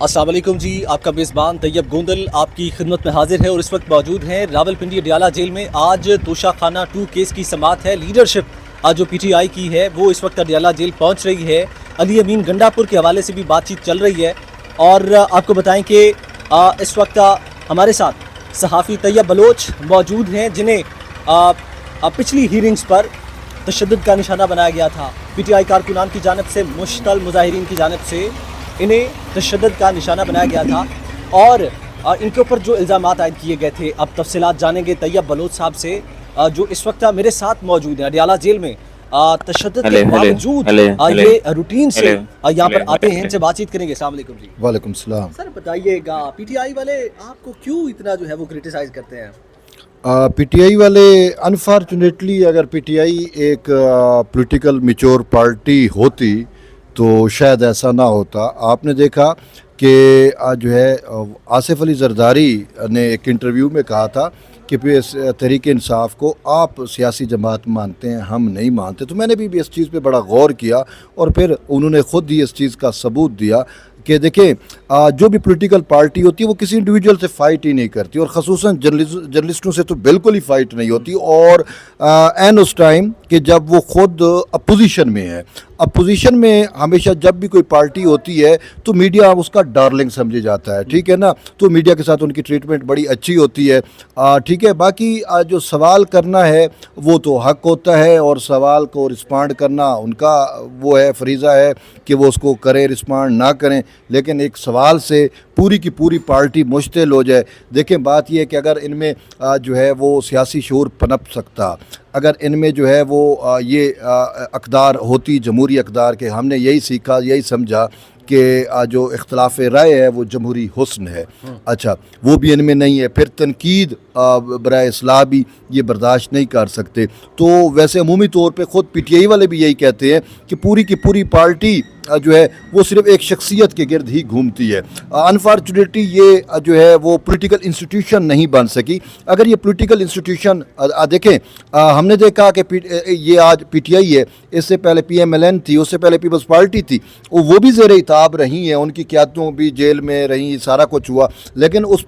अस्सलाम वालेकुम जी, आपका मेज़बान तैयब गोंदल आपकी खिदमत में हाजिर है और इस वक्त मौजूद हैं रावलपिंडी अडियाला जेल में। आज तोशा खाना 2 केस की समाअत है। लीडरशिप आज जो PTI की है वो इस वक्त अडियाला जेल पहुंच रही है। अली अमीन गंडापुर के हवाले से भी बातचीत चल रही है और आपको बताएं कि इस वक्त हमारे साथ सहाफ़ी तैयब बलोच मौजूद हैं, जिन्हें पिछली हीयरिंग्स पर तशद्दुद का निशाना बनाया गया था। PTI कारकुनान की जानिब से, मुश्तल मुजाहिरीन की जानिब से इन्हें तशद्दुद का निशाना बनाया गया था और इनके ऊपर जो इल्ज़ामात आयद किए गए थे, अब तफसीलात जानेंगे तैयब बलोच साहब से, जो इस वक्त मेरे साथ मौजूद हैं अडियाला जेल में। तशद्दुद के बावजूद ये रूटीन से यहाँ पर आते हैं, इनसे बातचीत करेंगे। अस्सलाम वालेकुम जी। वालेकुम सलाम। सर बताइएगा, PTI वाले आपको क्यों इतना जो है वो क्रिटिसाइज़ करते हैं? PTI वाले अनफॉर्चुनेटली, अगर PTI एक पॉलिटिकल मैच्योर पार्टी होती तो शायद ऐसा ना होता। आपने देखा कि जो है आसिफ अली जरदारी ने एक इंटरव्यू में कहा था कि तहरीक इंसाफ को आप सियासी जमात मानते हैं, हम नहीं मानते। तो मैंने भी इस चीज़ पे बड़ा गौर किया और फिर उन्होंने ख़ुद ही इस चीज़ का सबूत दिया कि देखें, जो भी पॉलिटिकल पार्टी होती है वो किसी इंडिविजुअल से फ़ाइट ही नहीं करती और ख़ुसूसन जर्नलिस्टों से तो बिल्कुल ही फ़ाइट नहीं होती। और एन उस टाइम कि जब वो ख़ुद अपोजिशन में है, अपोजिशन में हमेशा जब भी कोई पार्टी होती है तो मीडिया उसका डार्लिंग समझे जाता है, ठीक है ना। तो मीडिया के साथ उनकी ट्रीटमेंट बड़ी अच्छी होती है, ठीक है। बाकी जो सवाल करना है वो तो हक होता है और सवाल को रिस्पॉन्ड करना उनका वो है, फरीज़ा है कि वो उसको करें, रिस्पॉन्ड ना करें। लेकिन एक सवाल से पूरी की पूरी पार्टी मुश्तिल हो जाए। देखें, बात यह है कि अगर इनमें जो है वो सियासी शऊर पनप सकता, अगर इनमें जो है वो ये अक़दार होती, जमहूरी अक़दार के, हमने यही सीखा, यही समझा कि जो इख्तलाफ राय है वो जमहूरी हुस्न है। अच्छा, वो भी इनमें नहीं है। फिर तनकीद बराए इस्लाह भी ये बर्दाश्त नहीं कर सकते। तो वैसे अमूमी तौर पे ख़ुद PTI वाले भी यही कहते हैं कि पूरी की पूरी पार्टी जो है वो सिर्फ एक शख्सियत के गिर्द ही घूमती है। अनफॉर्चुनेटली ये जो है वो पॉलिटिकल इंस्टीट्यूशन नहीं बन सकी। अगर ये पॉलिटिकल इंस्टीट्यूशन देखें, हमने देखा कि ये आज PTI है, इससे पहले PMLN थी, उससे पहले पीपल्स पार्टी थी, वो भी ज़ेर इताब रही हैं, उनकी क़यादतें भी जेल में रहीं, सारा कुछ हुआ। लेकिन उस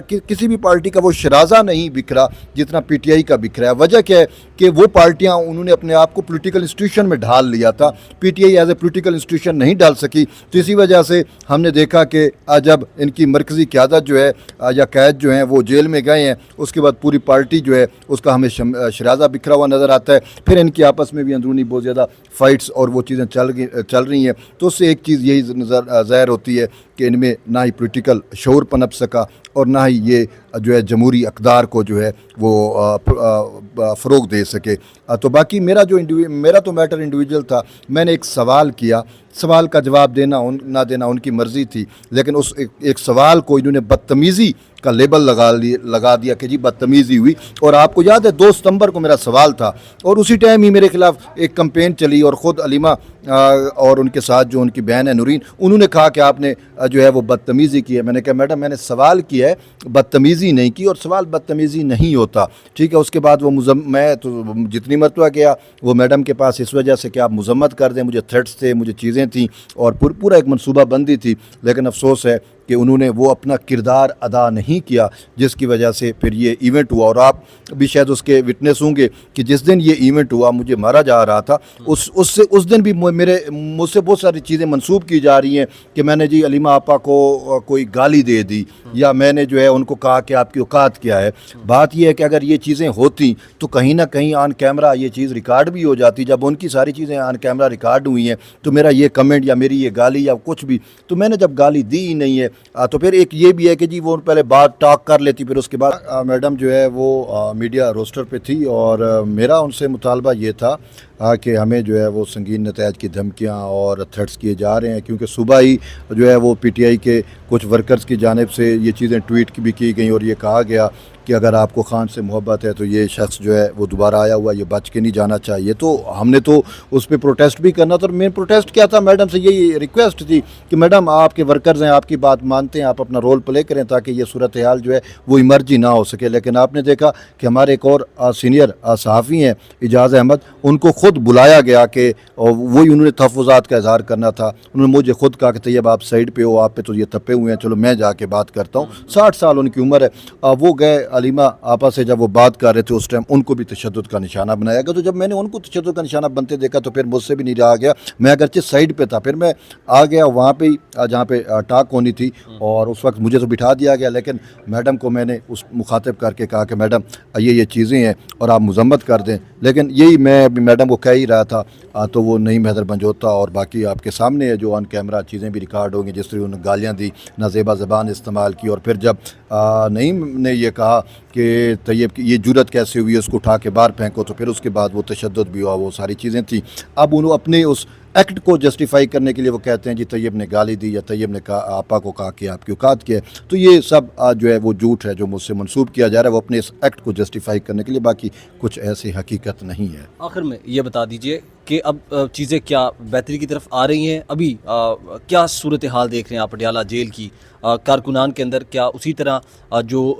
किसी भी पार्टी का वो शराजा नहीं बिखरा जितना PTI का बिखरा है। वजह क्या है कि वो पार्टियाँ उन्होंने अपने आप को पॉलिटिकल इंस्टीट्यूशन में ढाल लिया था। PTI as a political institution नहीं डाल सकी। तो इसी वजह से हमने देखा कि जब इनकी मरकज़ी क़यादत जो है या कैद जो हैं वो जेल में गए हैं, उसके बाद पूरी पार्टी जो है उसका हमें शराजा बिखरा हुआ नज़र आता है। फिर इनकी आपस में भी अंदरूनी बहुत ज़्यादा फ़ाइट्स और वो चीज़ें चल रही हैं। तो उससे एक चीज़ यही ज़ाहिर होती है कि इनमें ना ही पॉलिटिकल शऊर पनप सका और ना ही ये जो है जमहूरी अक़दार को जो है वो फ़रोग़ दे सके। तो बाकी मेरा तो मैटर इंडिविजुअल था। मैंने एक सवाल किया, सवाल का जवाब देना ना देना उनकी मर्ज़ी थी, लेकिन उस एक सवाल को इन्होंने बदतमीज़ी का लेबल लगा दिया कि जी बदतमीज़ी हुई। और आपको याद है 2 सितंबर को मेरा सवाल था और उसी टाइम ही मेरे ख़िलाफ़ एक कैंपेन चली और ख़ुद अलीमा और उनके साथ जो उनकी बहन है नूरीन, उन्होंने कहा कि आपने जो है वो बदतमीज़ी की है। मैंने कहा मैडम, मैंने सवाल किया है, बदतमीज़ी नहीं की, और सवाल बदतमीज़ी नहीं होता, ठीक है। उसके बाद वो मैं तो जितनी मरतबा गया वो मैडम के पास इस वजह से कि आप मज़म्मत कर दें, मुझे थ्रेट्स थे, मुझे चीज़ें थी और पूरा एक मनसूबा बंदी थी। लेकिन अफसोस है कि उन्होंने वो अपना किरदार अदा नहीं किया, जिसकी वजह से फिर ये इवेंट हुआ। और आप भी शायद उसके विटनेस होंगे कि जिस दिन ये इवेंट हुआ, मुझे मारा जा रहा था, उस दिन भी मुझसे बहुत सारी चीज़ें मंसूब की जा रही हैं कि मैंने जी अलीमा आपा को कोई गाली दे दी या मैंने जो है उनको कहा कि आपकी औकात क्या है। बात यह है कि अगर ये चीज़ें होती तो कहीं ना कहीं ऑन कैमरा ये चीज़ रिकॉर्ड भी हो जाती। जब उनकी सारी चीज़ें ऑन कैमरा रिकॉर्ड हुई हैं तो मेरा ये कमेंट या मेरी ये गाली या कुछ भी, तो मैंने जब गाली दी ही नहीं है, तो फिर एक ये भी है कि जी वो पहले बात टॉक कर लेती, फिर उसके बाद मैडम जो है वो मीडिया रोस्टर पे थी और मेरा उनसे मुतालबा ये था कि हमें जो है वो संगीन नतायज की धमकियां और थ्रेट्स किए जा रहे हैं, क्योंकि सुबह ही जो है वो PTI के कुछ वर्कर्स की जानिब से ये चीज़ें ट्वीट भी की गई और ये कहा गया کہ اگر آپ کو خان سے محبت ہے تو یہ شخص جو ہے وہ دوبارہ آیا ہوا یہ بچ کے نہیں جانا چاہیے. تو ہم نے تو اس پہ پروٹیسٹ بھی کرنا تھا, اور مین پروٹیسٹ کیا تھا, میڈم سے یہی ریکویسٹ تھی کہ میڈم آپ کے ورکرز ہیں, آپ کی بات مانتے ہیں, آپ اپنا رول پلے کریں تاکہ یہ صورتحال جو ہے وہ ایمرجی نہ ہو سکے. لیکن آپ نے دیکھا کہ ہمارے ایک اور سینئر صحافی ہیں اعجاز احمد, ان کو خود بلایا گیا کہ وہی انہوں نے تحفظات کا اظہار کرنا تھا. انہوں نے مجھے خود کہا کہ طیب آپ سائڈ پہ ہو, آپ پہ تو یہ تپے ہوئے ہیں, چلو میں جا کے بات کرتا ہوں. 60 سال ان کی عمر ہے. وہ گئے علیمہ آپا سے جب وہ بات کر رہے تھے اس ٹائم ان کو بھی تشدد کا نشانہ بنایا گیا. تو جب میں نے ان کو تشدد کا نشانہ بنتے دیکھا تو پھر مجھ سے بھی نہیں رہا گیا. میں اگرچہ سائڈ پہ تھا, پھر میں آ گیا وہاں پہ جہاں پہ ٹاک ہونی تھی, اور اس وقت مجھے تو بٹھا دیا گیا. لیکن میڈم کو میں نے اس مخاطب کر کے کہا کہ میڈم یہ چیزیں ہیں اور آپ مذمت کر دیں. لیکن یہی میں ابھی میڈم کو کہہ ہی رہا تھا تو وہ نہیں محضر بنجوتا, اور باقی آپ کے سامنے ہے جو آن کیمرہ چیزیں بھی ریکارڈ ہوں گی, جس طرح انہوں نے گالیاں دی, نازیبا زبان استعمال کی, اور پھر جب نعیم نے یہ کہا کہ طیب کی یہ جرت کیسے ہوئی, اس کو اٹھا کے باہر پھینکو, تو پھر اس کے بعد وہ تشدد بھی ہوا, وہ ساری چیزیں تھیں. اب انہوں اپنے اس ایکٹ کو جسٹیفائی کرنے کے لیے وہ کہتے ہیں جی طیب نے گالی دی یا طیب نے کہا آپا کو کہا کہ آپ کی اوقات کیا ہے. تو یہ سب جو ہے وہ جھوٹ ہے جو مجھ سے منسوب کیا جا رہا ہے, وہ اپنے اس ایکٹ کو جسٹیفائی کرنے کے لیے, باقی کچھ ایسی حقیقت نہیں ہے. آخر میں یہ بتا دیجئے کہ اب چیزیں کیا بہتری کی طرف آ رہی ہیں, ابھی کیا صورتحال دیکھ رہے ہیں آپ پٹیالہ جیل کی, کارکنان کے اندر کیا اسی طرح جو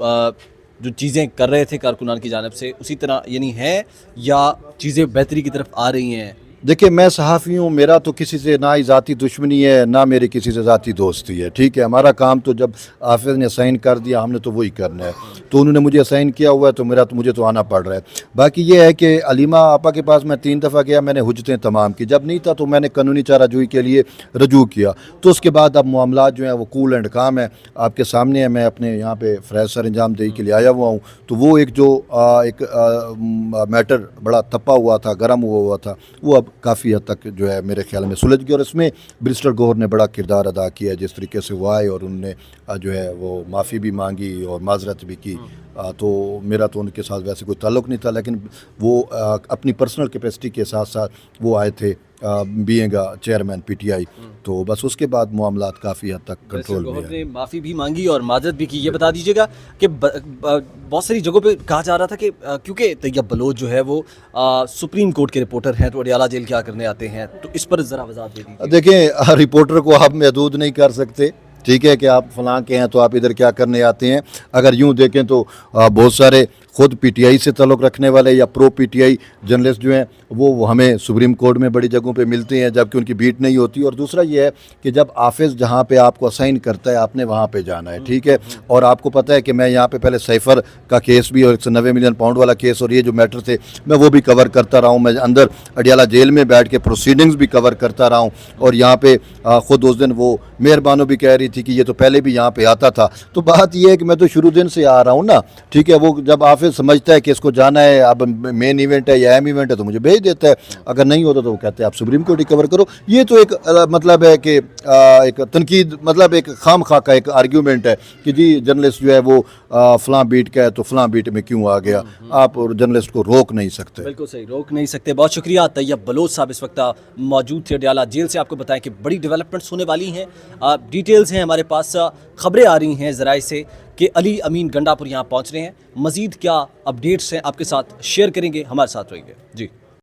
چیزیں کر رہے تھے کارکنان کی جانب سے اسی طرح یعنی ہیں, یا چیزیں بہتری کی طرف آ رہی ہیں؟ دیکھیں میں صحافی ہوں, میرا تو کسی سے نہ ہی ذاتی دشمنی ہے نہ میری کسی سے ذاتی دوستی ہے, ٹھیک ہے. ہمارا کام تو جب حافظ نے اسائن کر دیا ہم نے تو وہی کرنا ہے, تو انہوں نے مجھے اسائن کیا ہوا ہے تو مجھے تو آنا پڑ رہا ہے. باقی یہ ہے کہ علیمہ آپا کے پاس میں 3 دفعہ گیا, میں نے حجتیں تمام کی, جب نہیں تھا تو میں نے قانونی چارہ جوئی کے لیے رجوع کیا. تو اس کے بعد اب معاملات جو ہیں وہ کول اینڈ کام ہے, آپ کے سامنے ہے. میں اپنے یہاں پہ فریض سر انجام دہی کے لیے آیا ہوا ہوں, تو وہ ایک ایک میٹر بڑا تپا ہوا تھا, گرم ہوا تھا, وہ اب کافی حد تک جو ہے میرے خیال میں سلجھ گیا, اور اس میں برسٹر گوہر نے بڑا کردار ادا کیا ہے. جس طریقے سے وہ آئے اور انہوں نے جو ہے وہ معافی بھی مانگی اور معذرت بھی کی, تو میرا تو ان کے ساتھ ویسے کوئی تعلق نہیں تھا, لیکن وہ اپنی پرسنل کیپیسٹی کے ساتھ ساتھ وہ آئے تھے being chairman P T I, تو بس اس کے بعد معاملات کافی حد تک کنٹرول میں ہیں. معافی بھی مانگی اور معذرت بھی کی. یہ بتا دیجیے گا کہ بہت ساری جگہوں پہ کہا جا رہا تھا کہ کیونکہ طیب بلوچ جو ہے وہ سپریم کورٹ کے رپورٹر ہیں تو اڈیالہ جیل کیا کرنے آتے ہیں, تو اس پر ذرا وضاحت دے دیجیے. دیکھیں رپورٹر کو آپ محدود نہیں کر سکتے, ٹھیک ہے, کہ آپ فلاں کے ہیں تو آپ ادھر کیا کرنے آتے ہیں. اگر یوں دیکھیں تو بہت سارے خود پی ٹی آئی سے تعلق رکھنے والے یا پرو پی ٹی آئی جرنلسٹ جو ہیں وہ ہمیں سپریم کورٹ میں بڑی جگہوں پہ ملتے ہیں جبکہ ان کی بیٹ نہیں ہوتی. اور دوسرا یہ ہے کہ جب حافظ جہاں پہ آپ کو اسائن کرتا ہے آپ نے وہاں پہ جانا ہے, ٹھیک ہے. اور آپ کو پتہ ہے کہ میں یہاں پہ پہلے سائفر کا کیس بھی اور 190 ملین پاؤنڈ والا کیس اور یہ جو میٹر تھے میں وہ بھی کور کرتا رہا ہوں. میں اندر اڈیالہ جیل میں بیٹھ کے پروسیڈنگز بھی کور کرتا رہا ہوں, اور یہاں پہ خود اس دن وہ مہربانو بھی کہہ رہی تھی کہ یہ تو پہلے بھی یہاں پہ آتا تھا. تو بات یہ ہے کہ میں تو شروع دن سے آ رہا ہوں نا, ٹھیک ہے. وہ جب حافظ سمجھتا ہے کہ اس کو جانا ہے, اب مین ایونٹ ہے یا اہم ایونٹ ہے تو مجھے بھیج دیتا ہے, اگر نہیں ہوتا تو وہ کہتے ہیں آپ سپریم کورٹ ہی کور کرو. یہ تو ایک مطلب ہے کہ ایک تنقید, مطلب ایک خام خواہ کا ایک آرگیومنٹ ہے کہ جی جرنلسٹ جو ہے وہ فلاں بیٹ کا ہے تو فلاں بیٹ میں کیوں آ گیا. آپ جرنلسٹ کو روک نہیں سکتے. بالکل صحیح, روک نہیں سکتے. بہت شکریہ. طیب بلوچ صاحب اس وقت موجود تھے اڈیالہ جیل سے. آپ کو بتائیں کہ بڑی ڈیولپمنٹس ہونے والی ہیں, ڈیٹیلز ہیں ہمارے پاس, خبریں آ رہی ہیں ذرائع سے کہ علی امین گنڈا پور یہاں پہنچ رہے ہیں. مزید کیا اپڈیٹس ہیں آپ کے ساتھ شیئر کریں گے, ہمارے ساتھ رہیے. جی.